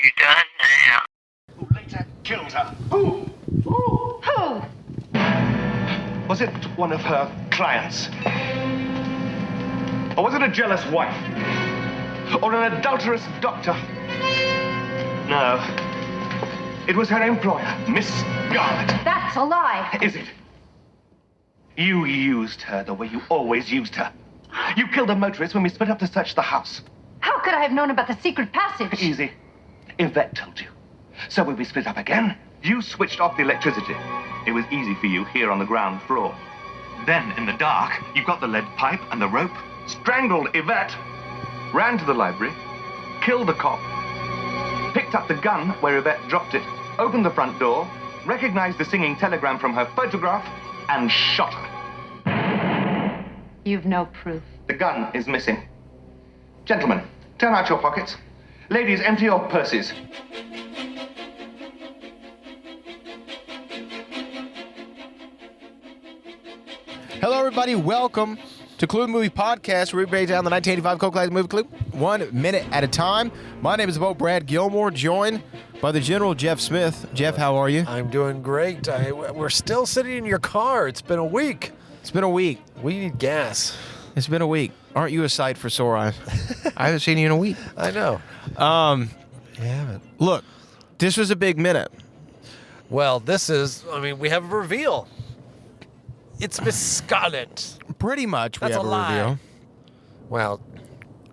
you done now? Who later killed her? Who? Who? Was it one of her clients? Or was it a jealous wife? Or an adulterous doctor? No. It was her employer, Miss Garrett. That's a lie. Is it? You used her the way you always used her. You killed a motorist when we split up to search the house. How could I have known about the secret passage? Easy. Yvette told you. So when we split up again, you switched off the electricity. It was easy for you here on the ground floor. Then, in the dark, you got the lead pipe and the rope, strangled Yvette, ran to the library, killed the cop, picked up the gun where Yvette dropped it, opened the front door, recognized the singing telegram from her photograph, and shot her. You've no proof. The gun is missing. Gentlemen, turn out your pockets. Ladies, empty your purses. Hello, everybody. Welcome to Cluedo Movie Podcast, where we break down the 1985 cult classic movie Clue 1 minute at a time. My name is Brad Gilmore, joined by the General Jeff Smith. Jeff, how are you? I'm doing great. We're still sitting in your car. It's been a week. It's been a week. We need gas. It's been a week. Aren't you a sight for sore eyes? I haven't seen you in a week. I know. You haven't. Look, this was a big minute. Well, we have a reveal. It's Miss Scarlet. Pretty much, That's we have a a lie. reveal. Well,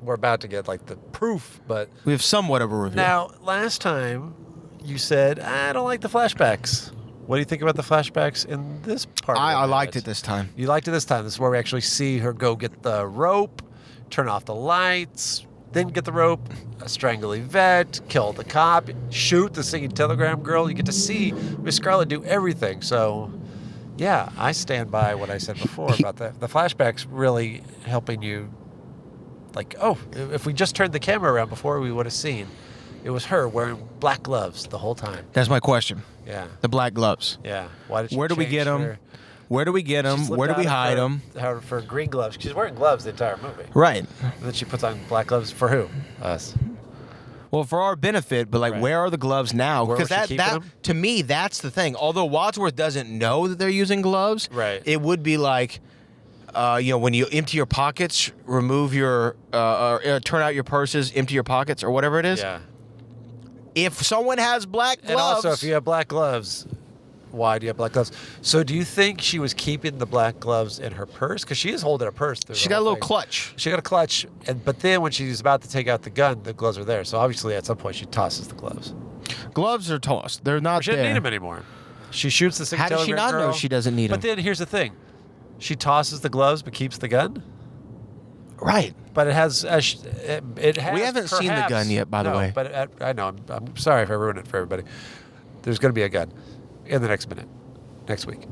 we're about to get the proof, but We have somewhat of a reveal. now last time you said I don't like the flashbacks. What do you think about the flashbacks in this part? I liked it this time. You liked it this time. This is where we actually see her go get the rope, turn off the lights, then get the rope, strangle Yvette, kill the cop, shoot the singing telegram girl. You get to see Miss Scarlet do everything. So, yeah, I stand by what I said before about the flashbacks really helping you. If we just turned the camera around before, we would have seen it was her wearing black gloves the whole time. That's my question. Yeah. The black gloves. Yeah. Why did she Where do we change get them? her- Where do we get She them? slipped Where do out we of hide them? For green gloves. She's wearing gloves the entire movie. Right. And then she puts on black gloves for who? Us. Well, for our benefit, but Right. where are the gloves now? Where Because was she keeping that them? to me, that's the thing. Although Wadsworth doesn't know that they're using gloves, Right. it would be like, when you empty your pockets, remove your, turn out your purses, empty your pockets, or whatever it is. Yeah. If someone has black gloves, And also, if you have black gloves, why do you have black gloves? So do you think she was keeping the black gloves in her purse? Because she is holding a purse. Through she the got a whole little thing. clutch. She got a clutch, but then when she's about to take out the gun, the gloves are there. So obviously, at some point, she tosses the gloves. Gloves are tossed. They're not She doesn't there. need them anymore. She shoots the singing How does she telegram not know girl. she doesn't need But them? then here's the thing: she tosses the gloves, but keeps the gun. Right. But it has. It has. We haven't seen the perhaps- gun yet, by the No, way. But I know. I'm sorry if I ruined it for everybody. There's going to be a gun in the next minute, next week.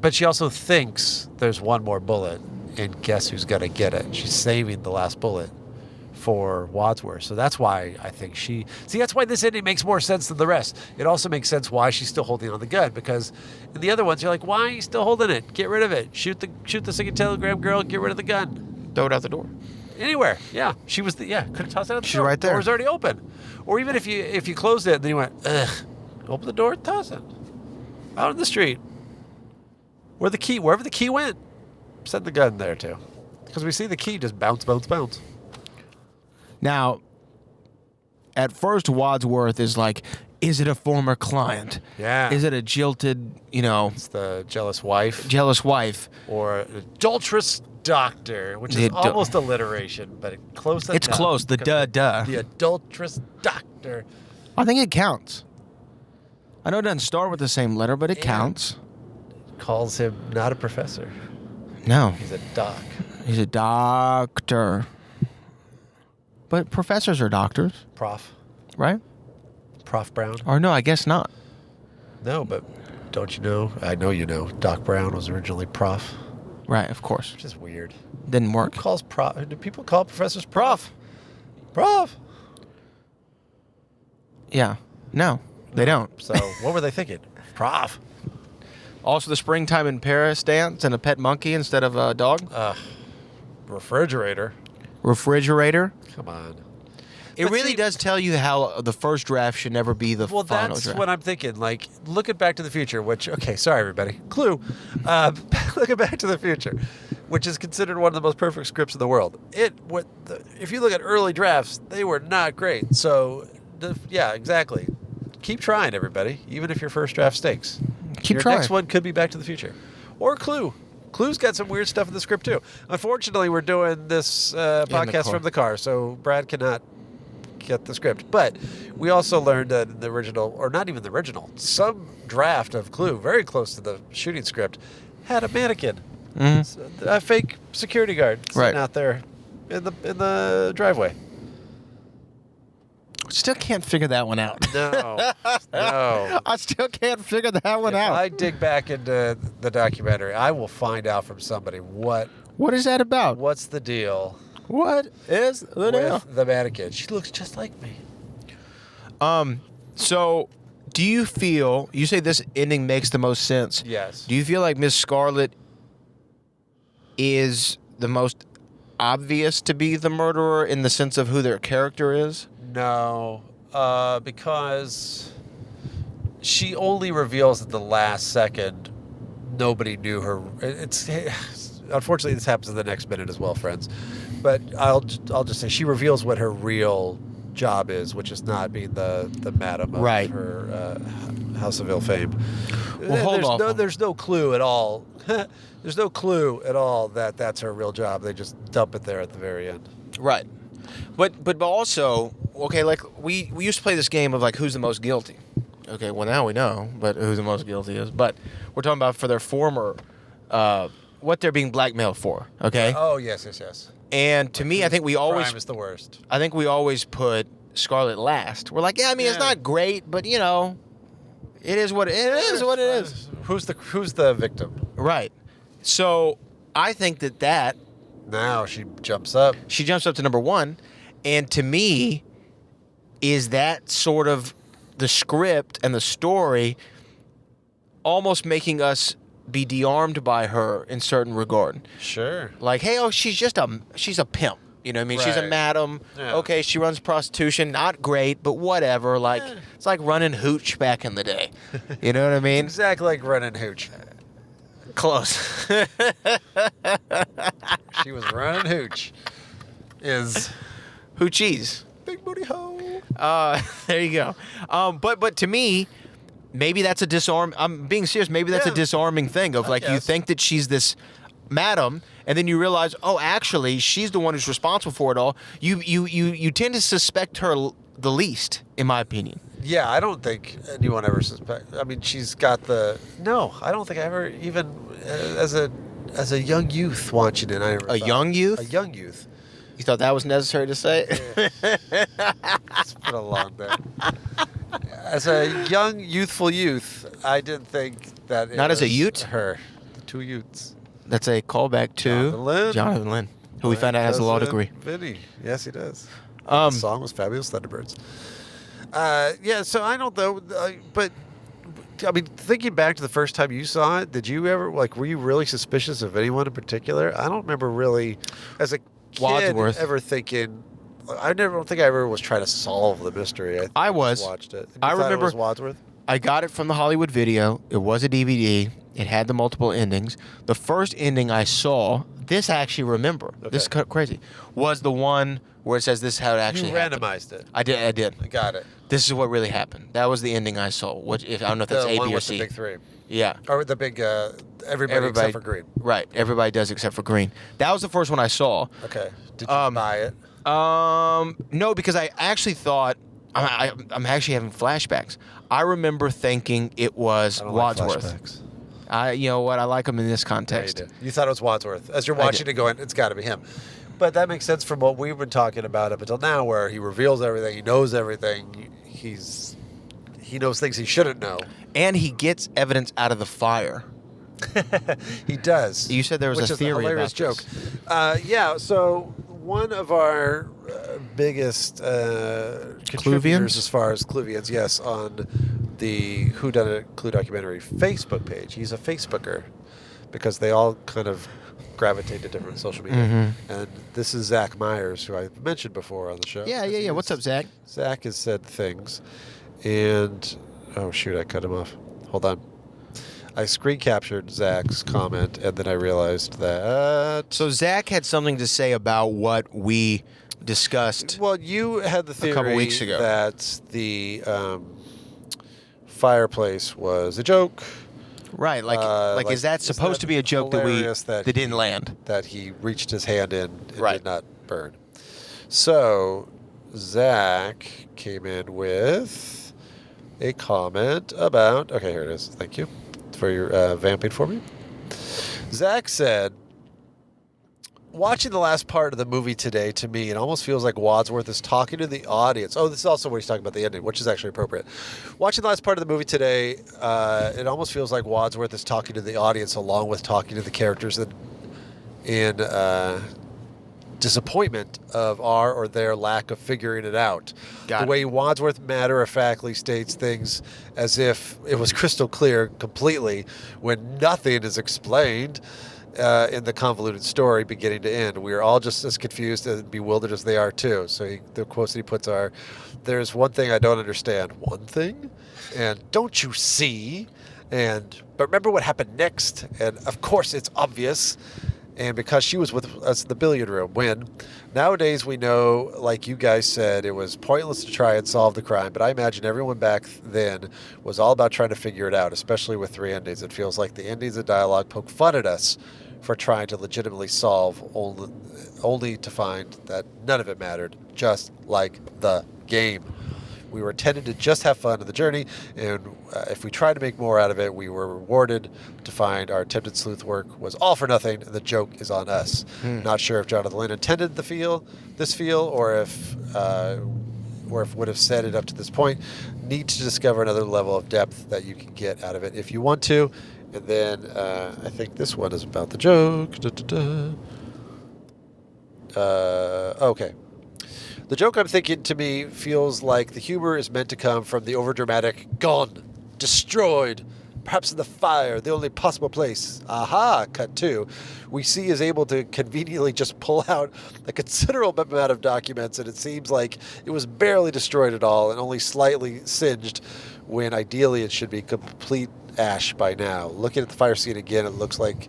But she also thinks there's one more bullet, and guess who's going to get it? She's saving the last bullet for Wadsworth. So that's why I think that's why this ending makes more sense than the rest. It also makes sense why she's still holding on the gun, because in the other ones, you're like, why are you still holding it? Get rid of it. Shoot the singing telegram girl, get rid of the gun. Throw it out the door. Anywhere. Yeah. She was could have tossed it out the She's door. right there. The door was already open. Or even if you closed it, then you went, ugh, open the door, toss it. Out in the street. Wherever the key went, send the gun there too. Because we see the key just bounce, bounce, bounce. Now, at first, Wadsworth is like, is it a former client? Yeah. Is it a jilted, It's the jealous wife. jealous wife? Or an adulterous doctor, which The is almost alliteration, but close enough. It's close. The because duh. The adulterous doctor. I think it counts. I know it doesn't start with the same letter, but it counts. Calls him not a professor. No, He's a doc. he's a doctor. But professors are doctors, Prof. right? Prof Brown. Or no, I guess not. No, but don't you know? I know you know. Doc Brown was originally prof, Right, of course. which is weird. Didn't work. Do people call professors prof? Prof. Yeah. No, they don't. So what were they thinking? Prof. Also, the springtime in Paris dance and a pet monkey instead of a dog. Refrigerator. Refrigerator. Come on. It really does tell you how the first draft should never be the Well, final that's draft. what I'm thinking. Like, look at Back to the Future, which, okay, sorry, everybody. Clue. Look at Back to the Future, which is considered one of the most perfect scripts in the world. If you look at early drafts, they were not great. So, yeah, exactly. Keep trying, everybody, even if your first draft stinks. Keep your trying. next one could be Back to the Future. Or Clue. Clue's got some weird stuff in the script, too. Unfortunately, we're doing this podcast car. from the car, so Brad cannot get the script. But we also learned that in the original, or not even the original, some draft of Clue, very close to the shooting script, had a mannequin, a fake security guard sitting out there in the driveway. Still can't figure that one out. No. I still can't figure that one out. If I dig back into the documentary, I will find out from somebody What is that about? what's the deal What is the deal? with the mannequin. She looks just like me. So, do you feel, you say this ending makes the most sense. Yes. Do you feel like Miss Scarlet is the most obvious to be the murderer in the sense of who their character is? No, because she only reveals at the last second. Nobody knew her. It's unfortunately this happens in the next minute as well, friends. But I'll just say she reveals what her real job is, which is not being the madam of Right. her House of Ill fame. Well, hold off. There's no clue at all. There's no clue at all that that's her real job. They just dump it there at the very end. Right. But also, okay, like we used to play this game of like who's the most guilty. Okay, well now we know, but who the most guilty is. But we're talking about for their former, what they're being blackmailed for. Okay. Oh yes. And to me, I think we always, Crime is the worst. I think we always put Scarlet last. We're like, yeah, I mean, it's Yeah. not great, but you know, it is what it is. What it is. Who's the victim? Right. So I think that Now she jumps up. she jumps up to number one, and to me, is that sort of the script and the story almost making us be de-armed by her in certain regard. Sure. Like, hey, she's a pimp. You know what I mean? She's a Right. madam. Yeah. Okay, she runs prostitution. Not great, but whatever. Like, it's like running hooch back in the day. You know what I mean? Exactly like running hooch. Close. She was running hooch. Is Hoochies. big booty hoe. There you go. But to me, maybe that's a disarm. I'm being serious. Maybe that's a Yeah. disarming thing of like you guess. think that she's this madam, and then you realize, oh, actually, she's the one who's responsible for it all. You tend to suspect her the least, in my opinion. Yeah, I don't think anyone ever suspect. I mean, she's got the. No, I don't think I ever even as a young youth watching it. I never A thought- young youth? A young youth. You thought that was necessary to say? It's been a long day. As a young, youthful youth, I didn't think that. It Not as a was ute? Her, the two youths. That's a callback to Jonathan Lynn. Jonathan Lynn, who we found out has a law degree. Vinny. Yes, he does. Um, The song was Fabulous Thunderbirds. Yeah, so I don't know, but I mean, thinking back to the first time you saw it, did you ever were you really suspicious of anyone in particular? I don't remember really, as a kid, Wadsworth. ever thinking. I don't think I ever was trying to solve the mystery. I was. Watched it. I You thought remember- it was Wadsworth. I got it from the Hollywood Video. It was a DVD. It had the multiple endings. The first ending I saw, this I actually remember. This is crazy. Was the one where it says this is how it actually You happened. randomized it. I did. I got it. This is what really happened. That was the ending I saw. Which, if I don't know if that's The A, one B, or with C. the big three, Yeah. or the big everybody except for Green. Right. Everybody does except for Green. That was the first one I saw. Okay. Did you buy it? No, because I actually thought I'm actually having flashbacks. I remember thinking it was I don't like Wadsworth. flashbacks. You know what? I like him in this Yeah, context. you did. You thought it was Wadsworth. As you're watching it going, it's got to be him. But that makes sense from what we've been talking about up until now, where he reveals everything, he knows everything, he knows things he shouldn't know. And he gets evidence out of the fire. He does. You said there was which a is theory hilarious about joke. this. Yeah. So one of our biggest contributors, as far as Cluvians, yes, on the Whodunit Clue documentary Facebook page. He's a Facebooker because they all kind of gravitate to different social media. And this is Zach Myers, who I've mentioned before on the show. Yeah. What's up, Zach? Zach has said things, and oh shoot, I cut him off. Hold on. I screen captured Zach's comment, and then I realized that. So Zach had something to say about what we discussed. Well, you had the theory couple weeks ago that the fireplace was a joke. Right, like is that supposed to be a joke that didn't land? That he reached his hand in and Right. did not burn. So Zach came in with a comment about. Okay, here it is. Thank you for your vamping for me. Zach said, watching the last part of the movie today, to me, it almost feels like Wadsworth is talking to the audience. Oh, this is also what he's talking about the ending, which is actually appropriate. Watching the last part of the movie today, it almost feels like Wadsworth is talking to the audience along with talking to the characters in disappointment of our or their lack of figuring it out. Got the it. way Wadsworth matter-of-factly states things as if it was crystal clear completely when nothing is explained. In the convoluted story beginning to end. We are all just as confused and bewildered as they are too. So the quotes that he puts are, there's one thing I don't understand. One thing? And don't you see? And but remember what happened next? And of course it's obvious. And because she was with us in the billiard room, when nowadays we know, like you guys said, it was pointless to try and solve the crime, but I imagine everyone back then was all about trying to figure it out, especially with 3 endings. It feels like the endings of dialogue poke fun at us for trying to legitimately solve, only to find that none of it mattered, just like the game. We were intended to just have fun in the journey, and if we tried to make more out of it, we were rewarded to find our attempted sleuth work was all for nothing, and the joke is on us. Not sure if Jonathan Lynn intended this feel, or if would have set it up to this point. Need to discover another level of depth that you can get out of it if you want to. And then I think this one is about the joke. Okay. The joke, I'm thinking, to me feels like the humor is meant to come from the overdramatic gone, destroyed, perhaps in the fire, the only possible place. Aha, cut 2. We see is able to conveniently just pull out a considerable amount of documents, and it seems like it was barely destroyed at all and only slightly singed, when ideally it should be complete ash by now. Looking at the fire scene again, it looks like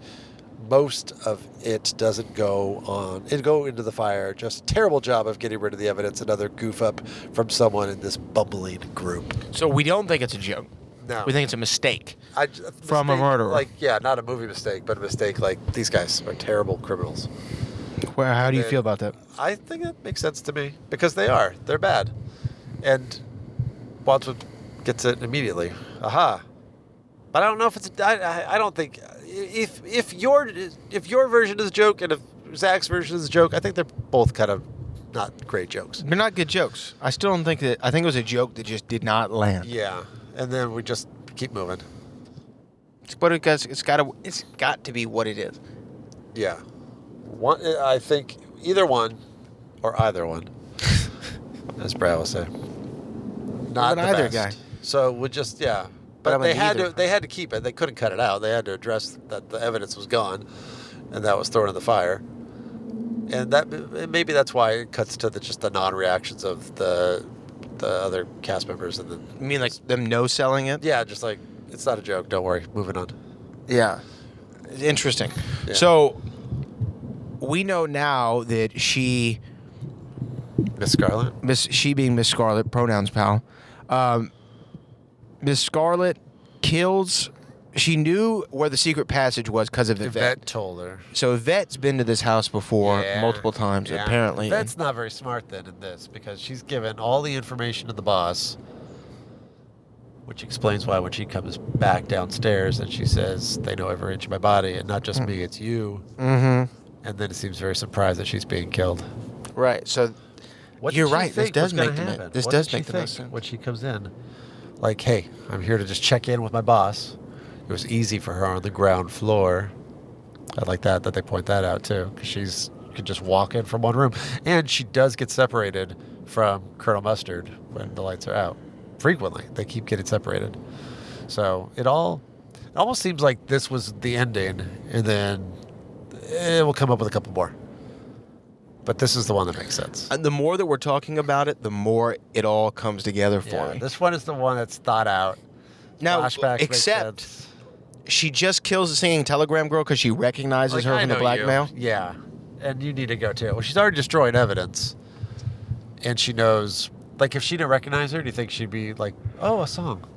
most of it doesn't go into the fire. Just terrible job of getting rid of the evidence. Another goof up from someone in this bumbling group. So we don't think it's a joke. No. We think it's a mistake from a mistake, murderer. Like, yeah, not a movie mistake, but a mistake like these guys are terrible criminals. Well, how do you feel about that? I think that makes sense to me because they are. They're bad. And Wadsworth gets it immediately. Aha. But I don't know if it's. I don't think if your version is a joke and if Zach's version is a joke, I think they're both kind of not great jokes. They're not good jokes. I still don't think that. I think it was a joke that just did not land. Yeah, and then we just keep moving. It's got to be what it is. Yeah, I think either one or either one, as Brad will say. Not the either best. guy. So we just But I'm they an had either. to keep it. They couldn't cut it out. They had to address that the evidence was gone, and that was thrown in the fire. And that maybe that's why it cuts to just the non-reactions of the other cast members and then. You mean like them no-selling it? Yeah, just like it's not a joke. Don't worry. Moving on. Yeah. Interesting. Yeah. So we know now that she, Miss Scarlett. she being Miss Scarlett, pronouns pal. Miss Scarlett kills. She knew where the secret passage was because of Yvette. Yvette told her. So Yvette's been to this house before Yeah, multiple times, yeah. apparently. Yvette's not very smart then in this because she's given all the information to the boss, which explains why when she comes back downstairs and she says they know every inch of my body and not just me, it's you. Mm-hmm. And then it seems very surprised that she's being killed. Right. So What you're did she right. This think does was gonna make the happen? this What does did she make the most think sense. when she comes in. Like, hey, I'm here to just check in with my boss. It was easy for her on the ground floor. I like that they point that out too, because she could just walk in from one room, and she does get separated from Colonel Mustard when the lights are out. Frequently, they keep getting separated. So it almost seems like this was the ending, and then we'll come up with a couple more. But this is the one that makes sense. And the more that we're talking about it, the more it all comes together for me. This one is the one that's thought out. Now, Flashbacks make except sense. she just kills the singing telegram girl because she recognizes her I from the know blackmail. you. Yeah. And you need to go too. Well, she's already destroyed evidence. And she knows, like, if she didn't recognize her, do you think she'd be like, oh, a song?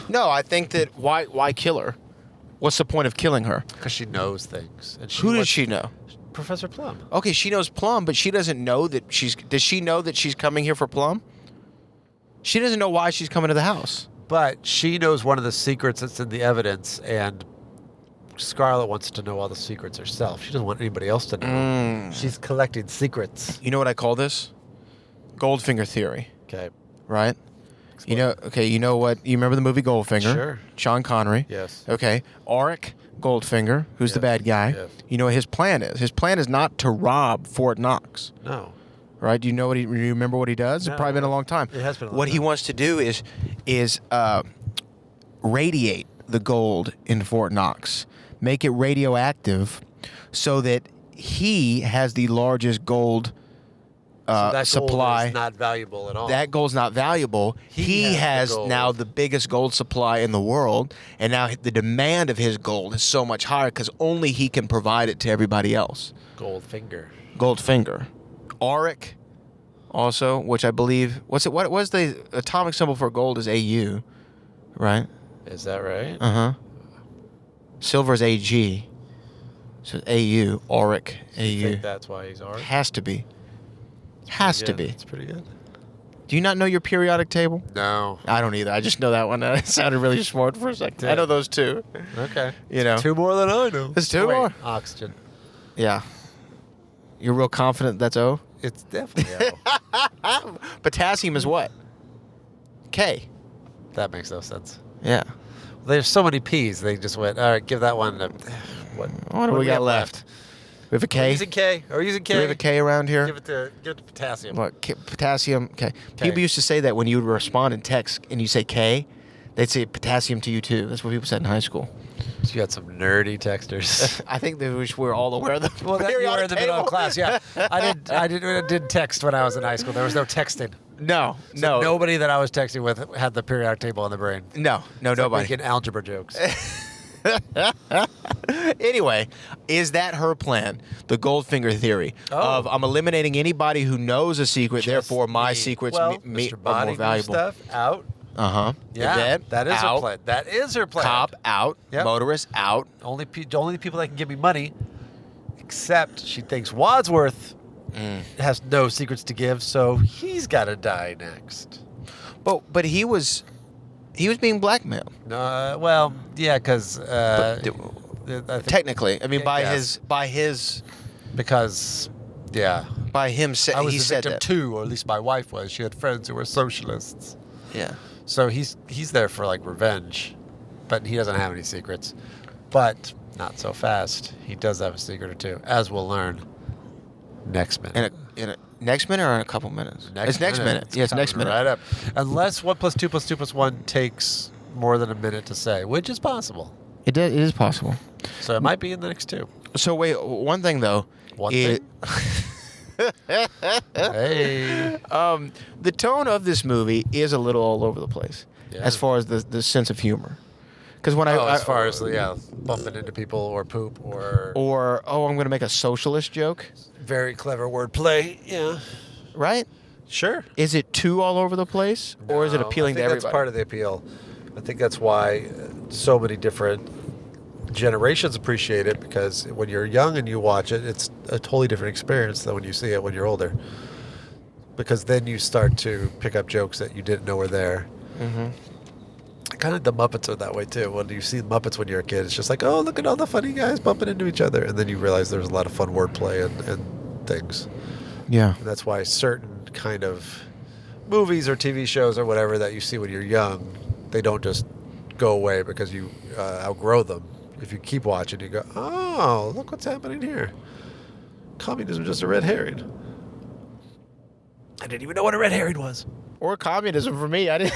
No, I think that why kill her? What's the point of killing her? Because she knows things. And Who does she know? Professor Plum. Okay, she knows Plum, but she doesn't know that does she know that she's coming here for Plum? She doesn't know why she's coming to the house. But she knows one of the secrets that's in the evidence, and Scarlett wants to know all the secrets herself. She doesn't want anybody else to know. She's collecting secrets. You know what I call this? Goldfinger theory, Okay. right? You know what? You remember the movie Goldfinger? Sure. Sean Connery. Yes. Okay. Auric Goldfinger, who's the Yes, bad guy. yes. You know what his plan is? His plan is not to rob Fort Knox. No. Right? Do you know what you remember what he does? No. It's probably been a long time. It has been a long What he time. wants to do is radiate the gold in Fort Knox, make it radioactive, so that he has the largest gold So that supply. gold is not valuable at all. That gold's not valuable. He has has the gold. now the biggest gold supply in the world, and now the demand of his gold is so much higher because only he can provide it to everybody else. Goldfinger. Goldfinger. Auric, also, which I believe, what was the atomic symbol for gold is AU, right? Is that right? Uh-huh. Silver is AG. So AU, Auric, I AU. think that's why he's ours. Has to be. Has to be. It's pretty good. Do you not know your periodic table? No. I don't either. I just know that one. It sounded really smart for a second. Yeah. I know those two. Okay. You know. Two more than I know. There's two Wait, more? Oxygen. Yeah. You're real confident that's O? It's definitely O. Potassium is what? K. That makes no sense. Yeah. There's so many P's. They just went, all right, give that one a... What do we got have left? We have a We're K? using K. Are we using K? Do we have a K around here? Give it to potassium. What? Potassium. Okay. People used to say that when you would respond in text and you say K, they'd say potassium to you too. That's what people said in high school. So you got some nerdy texters. I think they wish we were all aware of the Well, that you were periodic in the middle of table. class, yeah. I did text when I was in high school. There was no texting. No, So nobody that I was texting with had the periodic table on the brain. no, It's like nobody. making algebra jokes. Anyway, is that her plan? The Goldfinger theory Oh. of I'm eliminating anybody who knows a secret, therefore my Me. secrets well, me Mr. are Body more valuable. stuff out. Uh-huh. Yeah, Yvette, that is out. her plan. That is her plan. Cop out. Yep. Motorist out. Only the people that can give me money. Except she thinks Wadsworth has no secrets to give, so he's got to die next. But he was being blackmailed. Well, yeah, because Technically, I mean by Yes. his because yeah, by him I was he the said victim that. too, or at least my wife was. She had friends who were socialists, Yeah. so he's there for like revenge, but he doesn't have any secrets. But not so fast. He does have a secret or two, as we'll learn next minute. In a next minute or in a couple minutes? It's next minute. Yeah, it's next coming minute. Right up. Unless 1 + 2 + 2 + 1 takes more than a minute to say, which is possible. It is possible. So it might be in the next two. So wait, one thing though. One is- thing? Hey. The tone of this movie is a little all over the place Yeah. as far as the sense of humor. Because when As far as bumping into people or poop or I'm going to make a socialist joke, very clever wordplay. Yeah. right? Sure. Is it too all over the place, or is it appealing to I think everybody? that's part of the appeal. I think that's why so many different generations appreciate it, because when you're young and you watch it, it's a totally different experience than when you see it when you're older. Because then you start to pick up jokes that you didn't know were there. Mm-hmm. Kind of the Muppets are that way too. When you see Muppets when you're a kid, it's just like, oh, look at all the funny guys bumping into each other, and then you realize there's a lot of fun wordplay and things. Yeah. And that's why certain kind of movies or TV shows or whatever that you see when you're young, they don't just go away because you outgrow them. If you keep watching, you go, oh, look what's happening here. Communism is just a red herring. I didn't even know what a red herring was. Or communism for me. I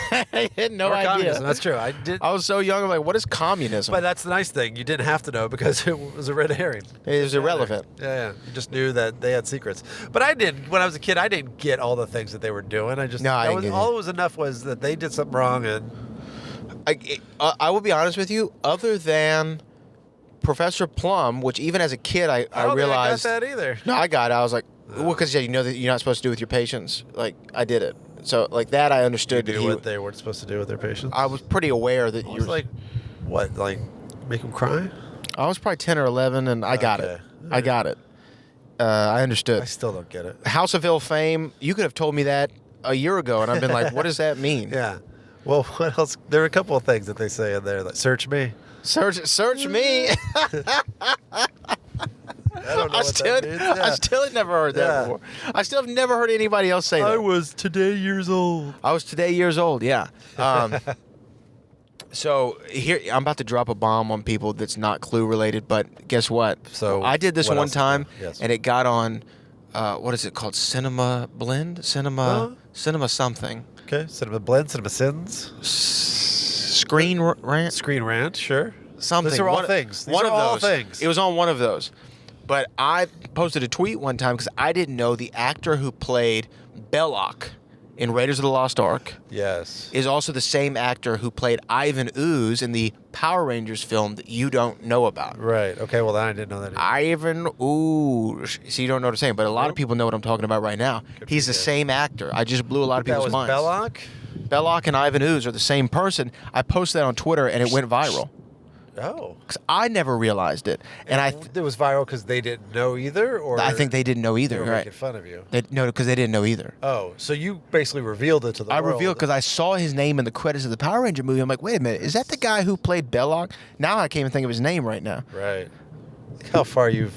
had no Or idea. communism. That's true. I was so young. I'm like, what is communism? But that's the nice thing. You didn't have to know because it was a red herring. It was irrelevant. Yeah. You just knew that they had secrets. But I did. When I was a kid, I didn't get all the things that they were doing. I just No, I didn't get it. all it was enough was that they did something wrong and I will be honest with you. Other than Professor Plum, which even as a kid I don't realized. think I got that either. No, I got it. I was like, well, because you know that you're not supposed to do with your patients. Like I did it. So like that, I understood. They knew what they weren't supposed to do with their patients. I was pretty aware that I you was were like, what? Like, make them cry? I was probably 10 or 11, and I got it. Okay. I got it. I understood. I still don't get it. House of Ill Fame. You could have told me that a year ago, and I've been like, what does that mean? Yeah. Well, what else? There are a couple of things that they say in there, like "search me." Search me. I don't know what that means. Yeah. I still had never heard that Yeah. before. I still have never heard anybody else say that. was today years old. I was today years old. Yeah. So here I'm about to drop a bomb on people that's not Clue related, but guess what? So I did this what one else is time, there? Yes. and it got on. What is it called? Cinema Blend? Cinema something. Okay, Cinema Blend, Cinema Sins, Screen Rant? Screen Rant, sure. Something. These are all One- things. These one are of all those. things. It was on one of those. But I posted a tweet one time because I didn't know the actor who played Belloc in Raiders of the Lost Ark Yes. is also the same actor who played Ivan Ooze in the Power Rangers film that you don't know about. Right. Okay. Well, then I didn't know that. Either. Ivan Ooze. So you don't know what I'm saying, but a lot of people know what I'm talking about right now. Good He's for the you. same actor. I just blew a lot of That people's was minds. Belloc. Belloc and Ivan Ooze are the same person. I posted that on Twitter and it went viral. Oh. Because I never realized it. And It was viral because they didn't know either, or I think they didn't know they either. were Right. making fun of you. No, because they didn't know either. Oh, so you basically revealed it to the I world. revealed because I saw his name in the credits of the Power Ranger movie. I'm like, wait a minute, is that the guy who played Belloc? Now I can't even think of his name right now. Right. Look how far you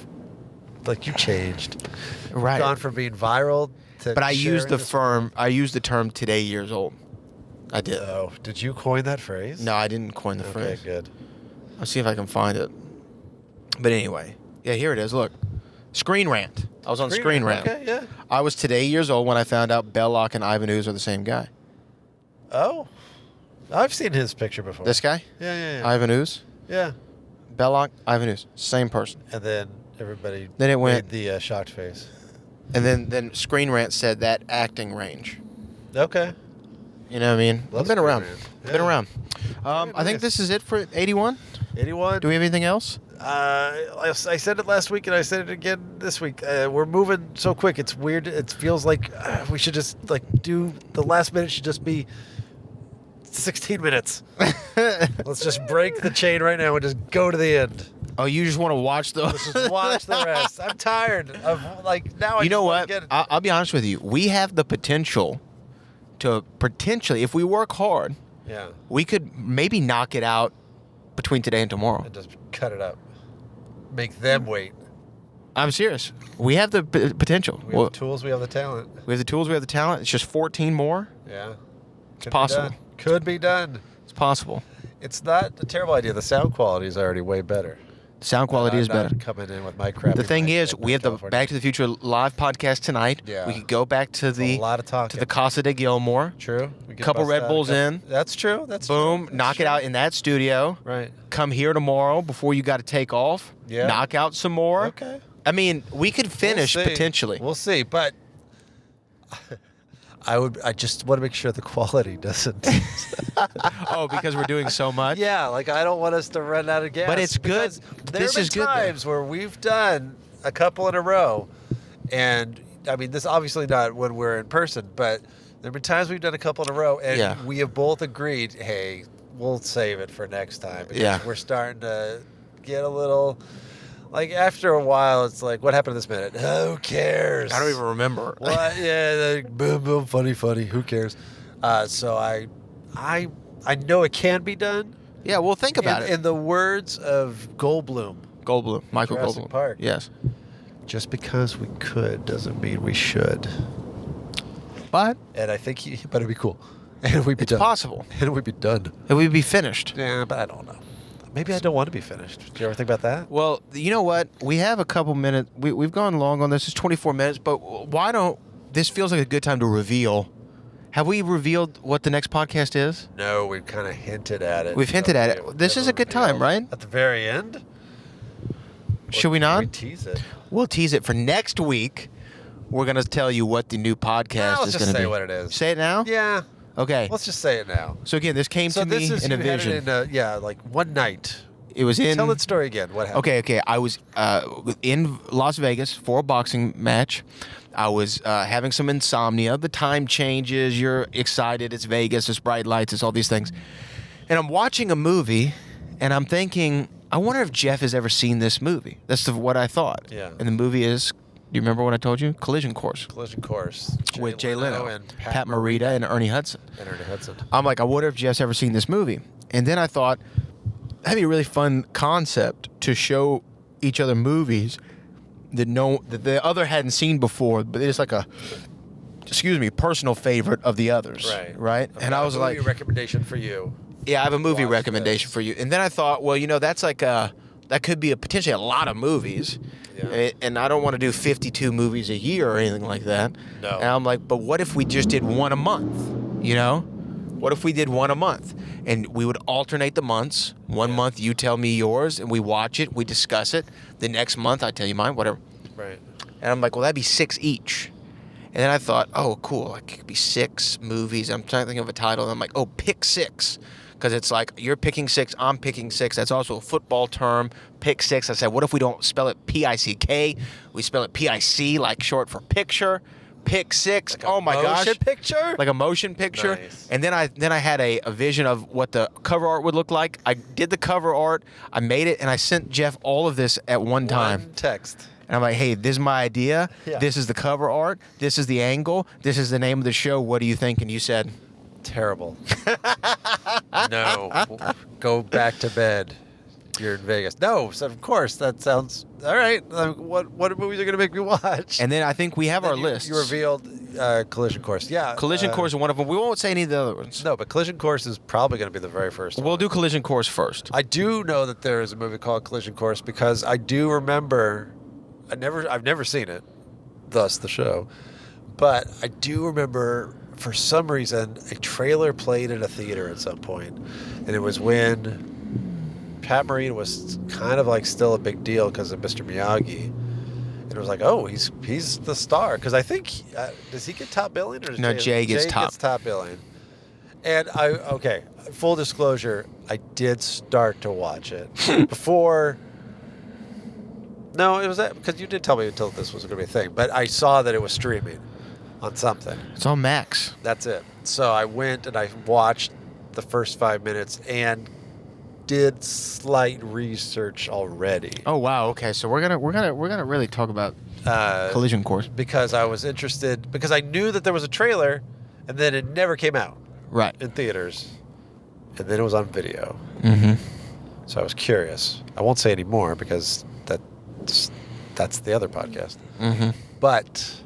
changed. Right. Gone from being viral to. But I used the sharing this- I used the term today years old. I did. Oh, did you coin that phrase? No, I didn't coin the Okay, phrase. good. I'll see if I can find it. But anyway, yeah, here it is. Look, Screen Rant. I was on Screen Rant. Okay, yeah. I was today years old when I found out Belloc and Ivan Ooze are the same guy. Oh, I've seen his picture before. This guy, Yeah. Ivan Ooze, Yeah. Belloc, Ivan Ooze, same person. And then everybody. Then it went- made the shocked face. And then Screen Rant said that acting range. Okay. You know what I mean? Love I've been Screen around. Rant. I've been Yeah. around. Very I think nice. this is it for 81. 81. Do we have anything else? I said it last week and I said it again this week. We're moving so quick. It's weird. It feels like we should just do the last minute should just be 16 minutes. Let's just break the chain right now and just go to the end. Oh, you just want to watch the. Let's just watch the rest. I'm tired of now. You know wanna what? Get I'll be honest with you. We have the potential to potentially, if we work hard, yeah, we could maybe knock it out between today and tomorrow. and just cut it up. Make them wait. I'm serious. We have the potential. We have the tools. We have the talent. We have the tools. We have the talent. It's just 14 more. Yeah, it's possible. Could be done. It's possible. It's not a terrible idea. The sound quality is already way better. Sound quality I'm is not better. Coming in with my crap. The thing is, we have the Back to the Future live podcast tonight. Yeah. We could go back to the a lot of talking. to the Casa de Gilmore. True. We could Couple bust Red out a Bulls couple- in. That's true. That's Boom. true. That's Knock true. it out in that studio. Right. Come here tomorrow before you got to take off. Yeah. Knock out some more. Okay. I mean, we could finish We'll see. potentially. We'll see, but I just want to make sure the quality doesn't. Oh, because we're doing so much. Yeah, I don't want us to run out of gas. But it's good. because There This have is been good, though. times where we've done a couple in a row, and I mean, this obviously not when we're in person, but there have been times we've done a couple in a row, and Yeah. we have both agreed, hey, we'll save it for next time. Because Yeah. we're starting to get a little. After a while, it's like, what happened this minute? Who cares? I don't even remember. What? Yeah, boom, boom, funny. Who cares? So I know it can be done. Yeah, well, think about it. In the words of Goldblum, Goldblum, Michael Jurassic Goldblum. Park. Yes. just because we could doesn't mean we should. But And I think he better be cool. And we'd be it's done. possible. And we'd be done. It would be finished. Yeah, but I don't know. Maybe I don't want to be finished. Did you ever think about that? Well, you know what? We have a couple minutes. We've gone long on this. It's 24 minutes, but why don't this feels like a good time to reveal. Have we revealed what the next podcast is? No, we've kind of hinted at it. We've hinted at it. This is a good time, right? At the very end? Should we not? We tease it. We'll tease it for next week. We're going to tell you what the new podcast Let's is just going to be. say what it is. Say it now? Yeah. Okay. Let's just say it now. So again, this came to me in a vision. Like one night. It was in... Tell that story again. What happened? Okay. I was in Las Vegas for a boxing match. I was having some insomnia. The time changes. You're excited. It's Vegas. It's bright lights. It's all these things. And I'm watching a movie, and I'm thinking, I wonder if Jeff has ever seen this movie. That's what I thought. Yeah. And the movie is... Do you remember what I told you? Collision Course. Collision Course. With Jay Leno and Pat Morita and Ernie Hudson. I'm like, I wonder if Jeff's ever seen this movie. And then I thought, that'd be a really fun concept to show each other movies that the other hadn't seen before, but it's like a, personal favorite of the others. Right? And I was like... movie recommendation for you. Yeah, I have a movie recommendation for you. And then I thought, well, that's like that could be potentially a lot of movies. Yeah. And I don't want to do 52 movies a year or anything like that. No. And I'm like, but what if we just did one a month? What if we did one a month? And we would alternate the months. One month you tell me yours, and we watch it, we discuss it. The next month I tell you mine, whatever. Right. And I'm like, well, that'd be 6 each. And then I thought, oh, cool. Like, it could be 6 movies. I'm trying to think of a title. And I'm like, oh, pick 6. Because it's like, you're picking 6, I'm picking 6. That's also a football term. Pick 6. I said, what if we don't spell it P-I-C-K? We spell it P-I-C, like short for picture. Pick 6. Like oh my gosh. Motion picture? Like a motion picture. Nice. And then I had a vision of what the cover art would look like. I did the cover art. I made it, and I sent Jeff all of this at one time. One text. And I'm like, hey, this is my idea. Yeah. This is the cover art. This is the angle. This is the name of the show. What do you think? And you said... Terrible. No. Go back to bed. You're in Vegas. No, so of course, that sounds... All right. What movies are going to make me watch? And then I think we have our list. You revealed Collision Course. Yeah. Collision Course is one of them. We won't say any of the other ones. No, but Collision Course is probably going to be the very first one. We'll do Collision Course first. I do know that there is a movie called Collision Course because I do remember... I've never seen it, thus the show. But I do remember... For some reason, a trailer played at a theater at some point, and it was when Pat Morita was kind of like still a big deal because of Mr. Miyagi, and it was like, oh, he's the star because I think does he get top billing or does Jay gets top billing? And full disclosure, I did start to watch it before. No, it was that because you did tell me until this was going to be a thing, but I saw that it was streaming. On something. It's on Max. That's it. So I went and I watched the first 5 minutes and did slight research already. Oh wow. Okay. So we're gonna really talk about Collision Course because I was interested because I knew that there was a trailer, and then it never came out. Right. In theaters, and then it was on video. Mm-hmm. So I was curious. I won't say any more because that's the other podcast. Mm-hmm. But.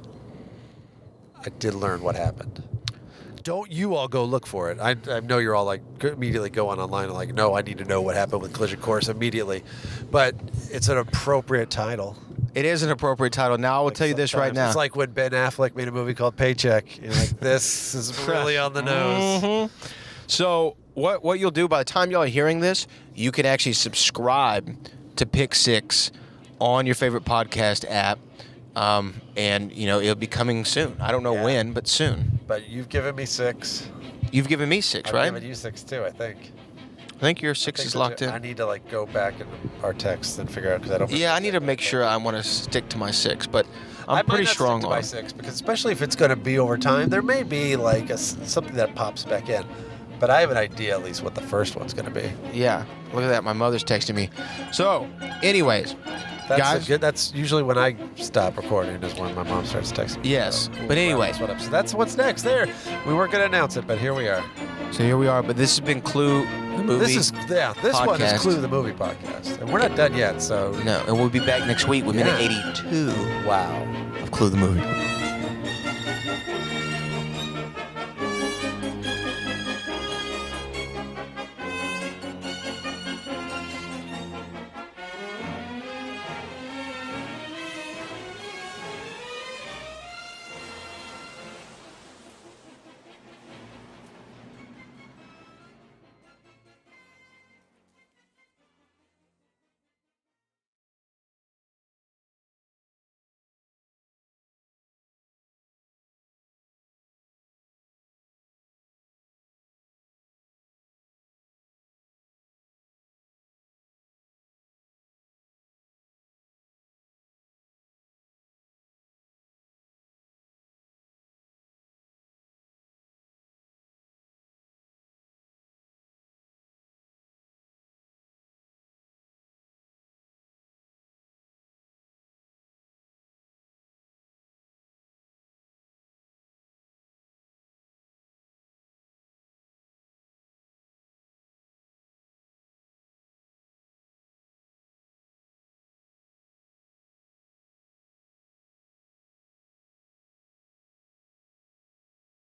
I did learn what happened. Don't you all go look for it. I know you're all like immediately going online and like, no, I need to know what happened with Collision Course immediately. But it's an appropriate title. It is an appropriate title. Now I will tell you this right now. It's like when Ben Affleck made a movie called Paycheck. You're like, this is really on the nose. Mm-hmm. So what you'll do by the time y'all are hearing this, you can actually subscribe to Pick 6 on your favorite podcast app. And it'll be coming soon. I don't know when, but soon. But you've given me 6. You've given me 6, right? I've given you 6 too, I think. I think your 6 is locked in. I need to go back in our texts and figure out because I don't. Yeah, I need to make sure I want to stick to my 6, but I'm pretty strong on my 6 because especially if it's going to be over time, there may be something that pops back in. But I have an idea at least what the first one's going to be. Yeah, look at that. My mother's texting me. So, anyways. Guys, that's usually when I stop recording is when my mom starts texting me. Yes, but anyway. So that's what's next there. We weren't going to announce it, but here we are. So here we are, but this has been Clue, the movie This one is Clue, the movie podcast. And we're not done yet, so... No, and we'll be back next week with minute 82. Wow. Of Clue, the movie.